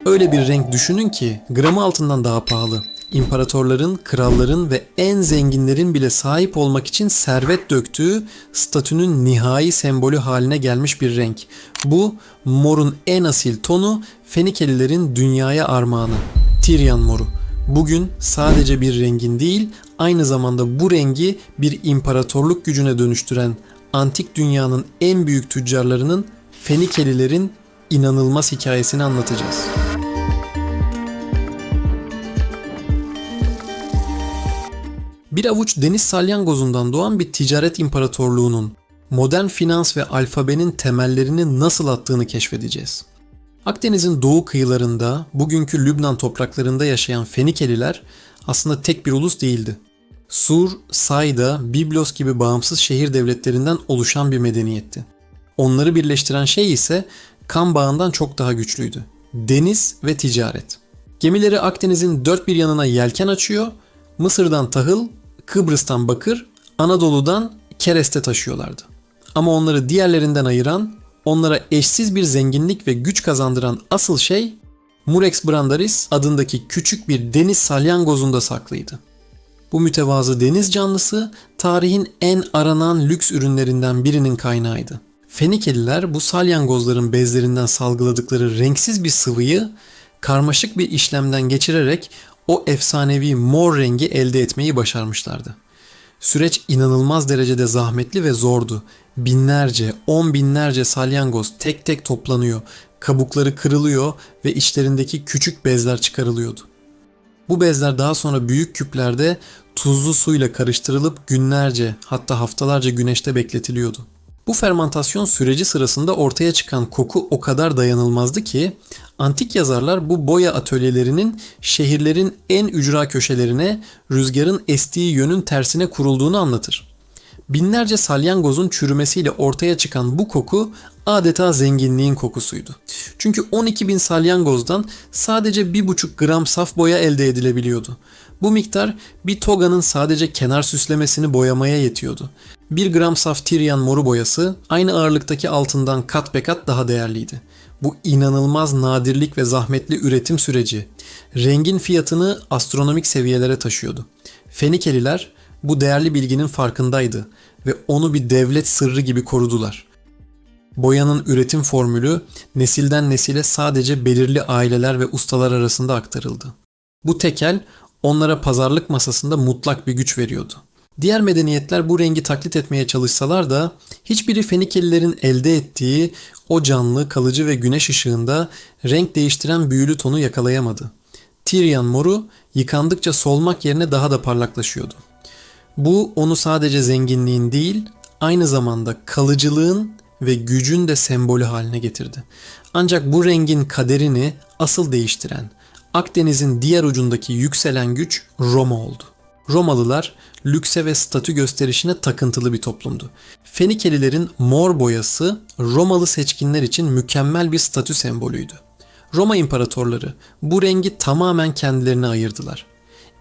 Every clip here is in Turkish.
Öyle bir renk düşünün ki gramı altından daha pahalı. İmparatorların, kralların ve en zenginlerin bile sahip olmak için servet döktüğü statünün nihai sembolü haline gelmiş bir renk. Bu morun en asil tonu, Fenikelilerin dünyaya armağanı. Tiryan moru. Bugün sadece bir rengin değil, aynı zamanda bu rengi bir imparatorluk gücüne dönüştüren antik dünyanın en büyük tüccarlarının, Fenikelilerin inanılmaz hikayesini anlatacağız. Bir avuç deniz salyangozundan doğan bir ticaret imparatorluğunun modern finans ve alfabenin temellerini nasıl attığını keşfedeceğiz. Akdeniz'in doğu kıyılarında, bugünkü Lübnan topraklarında yaşayan Fenikeliler aslında tek bir ulus değildi. Sur, Sayda, Biblos gibi bağımsız şehir devletlerinden oluşan bir medeniyetti. Onları birleştiren şey ise kan bağından çok daha güçlüydü. Deniz ve ticaret. Gemileri Akdeniz'in dört bir yanına yelken açıyor, Mısır'dan tahıl, Kıbrıs'tan bakır, Anadolu'dan kereste taşıyorlardı. Ama onları diğerlerinden ayıran, onlara eşsiz bir zenginlik ve güç kazandıran asıl şey Murex brandaris adındaki küçük bir deniz salyangozunda saklıydı. Bu mütevazı deniz canlısı tarihin en aranan lüks ürünlerinden birinin kaynağıydı. Fenikeliler bu salyangozların bezlerinden salgıladıkları renksiz bir sıvıyı karmaşık bir işlemden geçirerek o efsanevi mor rengi elde etmeyi başarmışlardı. Süreç inanılmaz derecede zahmetli ve zordu. Binlerce, on binlerce salyangoz tek tek toplanıyor, kabukları kırılıyor ve içlerindeki küçük bezler çıkarılıyordu. Bu bezler daha sonra büyük küplerde tuzlu suyla karıştırılıp günlerce, hatta haftalarca güneşte bekletiliyordu. Bu fermantasyon süreci sırasında ortaya çıkan koku o kadar dayanılmazdı ki antik yazarlar bu boya atölyelerinin şehirlerin en ücra köşelerine, rüzgarın estiği yönün tersine kurulduğunu anlatır. Binlerce salyangozun çürümesiyle ortaya çıkan bu koku adeta zenginliğin kokusuydu. Çünkü 12.000 salyangozdan sadece 1,5 gram saf boya elde edilebiliyordu. Bu miktar bir toganın sadece kenar süslemesini boyamaya yetiyordu. 1 gram saf Tiryan moru boyası aynı ağırlıktaki altından kat be kat daha değerliydi. Bu inanılmaz nadirlik ve zahmetli üretim süreci rengin fiyatını astronomik seviyelere taşıyordu. Fenikeliler bu değerli bilginin farkındaydı ve onu bir devlet sırrı gibi korudular. Boyanın üretim formülü nesilden nesile sadece belirli aileler ve ustalar arasında aktarıldı. Bu tekel onlara pazarlık masasında mutlak bir güç veriyordu. Diğer medeniyetler bu rengi taklit etmeye çalışsalar da hiçbiri Fenikelilerin elde ettiği o canlı, kalıcı ve güneş ışığında renk değiştiren büyülü tonu yakalayamadı. Tiryan moru yıkandıkça solmak yerine daha da parlaklaşıyordu. Bu onu sadece zenginliğin değil, aynı zamanda kalıcılığın ve gücün de sembolü haline getirdi. Ancak bu rengin kaderini asıl değiştiren, Akdeniz'in diğer ucundaki yükselen güç Roma oldu. Romalılar lükse ve statü gösterişine takıntılı bir toplumdu. Fenikelilerin mor boyası Romalı seçkinler için mükemmel bir statü sembolüydü. Roma imparatorları bu rengi tamamen kendilerine ayırdılar.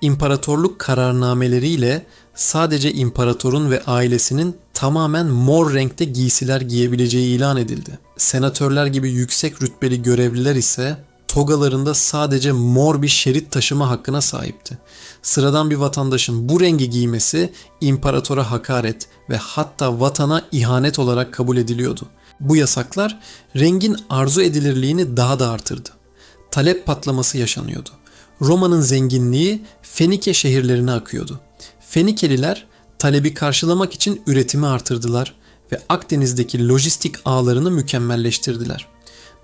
İmparatorluk kararnameleriyle sadece imparatorun ve ailesinin tamamen mor renkte giysiler giyebileceği ilan edildi. Senatörler gibi yüksek rütbeli görevliler ise togalarında sadece mor bir şerit taşıma hakkına sahipti. Sıradan bir vatandaşın bu rengi giymesi imparatora hakaret ve hatta vatana ihanet olarak kabul ediliyordu. Bu yasaklar rengin arzu edilirliğini daha da artırdı. Talep patlaması yaşanıyordu. Roma'nın zenginliği Fenike şehirlerine akıyordu. Fenikeliler talebi karşılamak için üretimi artırdılar ve Akdeniz'deki lojistik ağlarını mükemmelleştirdiler.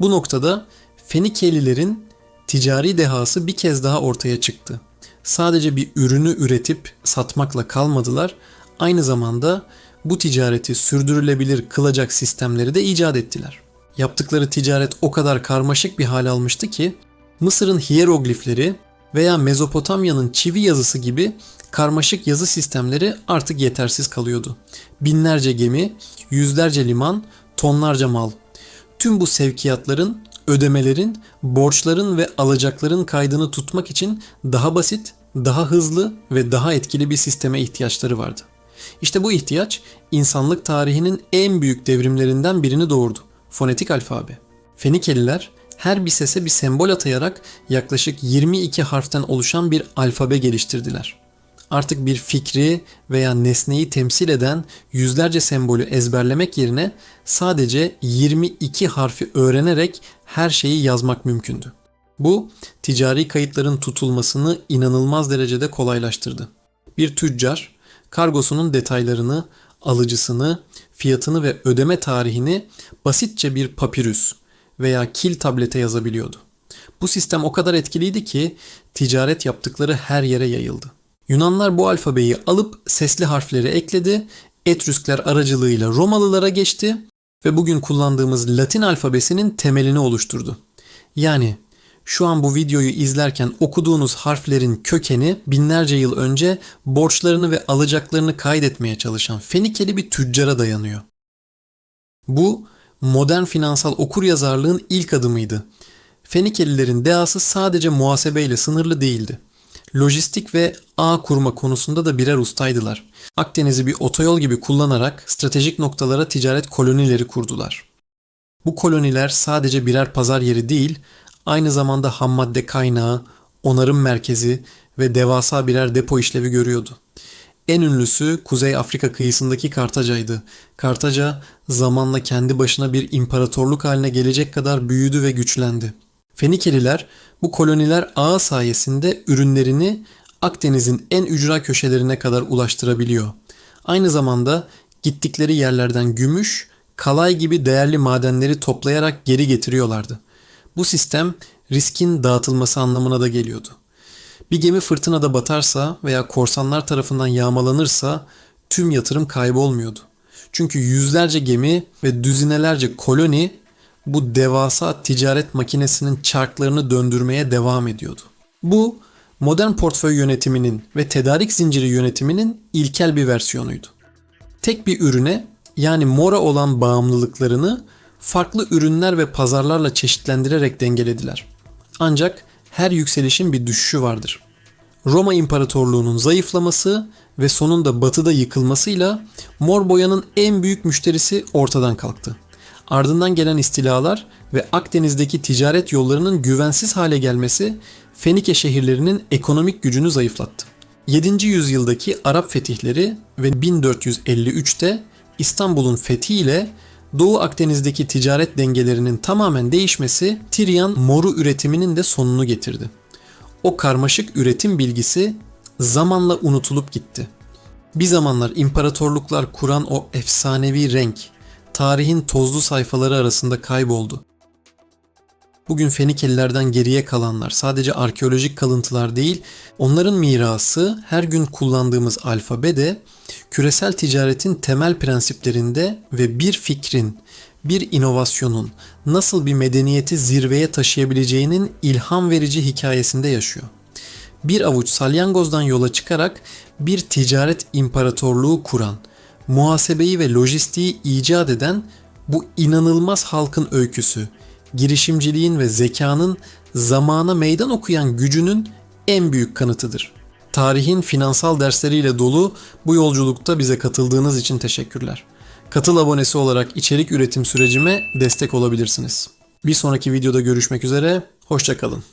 Bu noktada Fenikelilerin ticari dehası bir kez daha ortaya çıktı. Sadece bir ürünü üretip satmakla kalmadılar, aynı zamanda bu ticareti sürdürülebilir kılacak sistemleri de icat ettiler. Yaptıkları ticaret o kadar karmaşık bir hal almıştı ki Mısır'ın hiyeroglifleri veya Mezopotamya'nın çivi yazısı gibi karmaşık yazı sistemleri artık yetersiz kalıyordu. Binlerce gemi, yüzlerce liman, tonlarca mal. Tüm bu sevkiyatların, ödemelerin, borçların ve alacakların kaydını tutmak için daha basit, daha hızlı ve daha etkili bir sisteme ihtiyaçları vardı. İşte bu ihtiyaç insanlık tarihinin en büyük devrimlerinden birini doğurdu. Fonetik alfabe. Fenikeliler Her bir sese bir sembol atayarak yaklaşık 22 harften oluşan bir alfabe geliştirdiler. Artık bir fikri veya nesneyi temsil eden yüzlerce sembolü ezberlemek yerine sadece 22 harfi öğrenerek her şeyi yazmak mümkündü. Bu, ticari kayıtların tutulmasını inanılmaz derecede kolaylaştırdı. Bir tüccar, kargosunun detaylarını, alıcısını, fiyatını ve ödeme tarihini basitçe bir papirüs veya kil tablete yazabiliyordu. Bu sistem o kadar etkiliydi ki ticaret yaptıkları her yere yayıldı. Yunanlar bu alfabeyi alıp sesli harfleri ekledi, Etrüskler aracılığıyla Romalılara geçti ve bugün kullandığımız Latin alfabesinin temelini oluşturdu. Yani şu an bu videoyu izlerken okuduğunuz harflerin kökeni binlerce yıl önce borçlarını ve alacaklarını kaydetmeye çalışan Fenikeli bir tüccara dayanıyor. Bu modern finansal okuryazarlığın ilk adımıydı. Fenikelilerin dehası sadece muhasebeyle sınırlı değildi. Lojistik ve ağ kurma konusunda da birer ustaydılar. Akdeniz'i bir otoyol gibi kullanarak stratejik noktalara ticaret kolonileri kurdular. Bu koloniler sadece birer pazar yeri değil, aynı zamanda hammadde kaynağı, onarım merkezi ve devasa birer depo işlevi görüyordu. En ünlüsü Kuzey Afrika kıyısındaki Kartaca'ydı. Kartaca zamanla kendi başına bir imparatorluk haline gelecek kadar büyüdü ve güçlendi. Fenikeliler bu koloniler ağı sayesinde ürünlerini Akdeniz'in en ücra köşelerine kadar ulaştırabiliyor. Aynı zamanda gittikleri yerlerden gümüş, kalay gibi değerli madenleri toplayarak geri getiriyorlardı. Bu sistem riskin dağıtılması anlamına da geliyordu. Bir gemi fırtınada batarsa veya korsanlar tarafından yağmalanırsa tüm yatırım kaybolmuyordu. Çünkü yüzlerce gemi ve düzinelerce koloni bu devasa ticaret makinesinin çarklarını döndürmeye devam ediyordu. Bu modern portföy yönetiminin ve tedarik zinciri yönetiminin ilkel bir versiyonuydu. Tek bir ürüne yani mora olan bağımlılıklarını farklı ürünler ve pazarlarla çeşitlendirerek dengelediler. Ancak her yükselişin bir düşüşü vardır. Roma İmparatorluğu'nun zayıflaması ve sonunda batıda yıkılmasıyla mor boyanın en büyük müşterisi ortadan kalktı. Ardından gelen istilalar ve Akdeniz'deki ticaret yollarının güvensiz hale gelmesi Fenike şehirlerinin ekonomik gücünü zayıflattı. 7. yüzyıldaki Arap fetihleri ve 1453'te İstanbul'un fethiyle Doğu Akdeniz'deki ticaret dengelerinin tamamen değişmesi Tiryan moru üretiminin de sonunu getirdi. O karmaşık üretim bilgisi zamanla unutulup gitti. Bir zamanlar imparatorluklar kuran o efsanevi renk, tarihin tozlu sayfaları arasında kayboldu. Bugün Fenikelilerden geriye kalanlar sadece arkeolojik kalıntılar değil, onların mirası her gün kullandığımız alfabe de küresel ticaretin temel prensiplerinde ve bir fikrin, bir inovasyonun nasıl bir medeniyeti zirveye taşıyabileceğinin ilham verici hikayesinde yaşıyor. Bir avuç salyangozdan yola çıkarak bir ticaret imparatorluğu kuran, muhasebeyi ve lojistiği icat eden bu inanılmaz halkın öyküsü, girişimciliğin ve zekanın zamana meydan okuyan gücünün en büyük kanıtıdır. Tarihin finansal dersleriyle dolu bu yolculukta bize katıldığınız için teşekkürler. Katıl abonesi olarak içerik üretim sürecime destek olabilirsiniz. Bir sonraki videoda görüşmek üzere, hoşça kalın.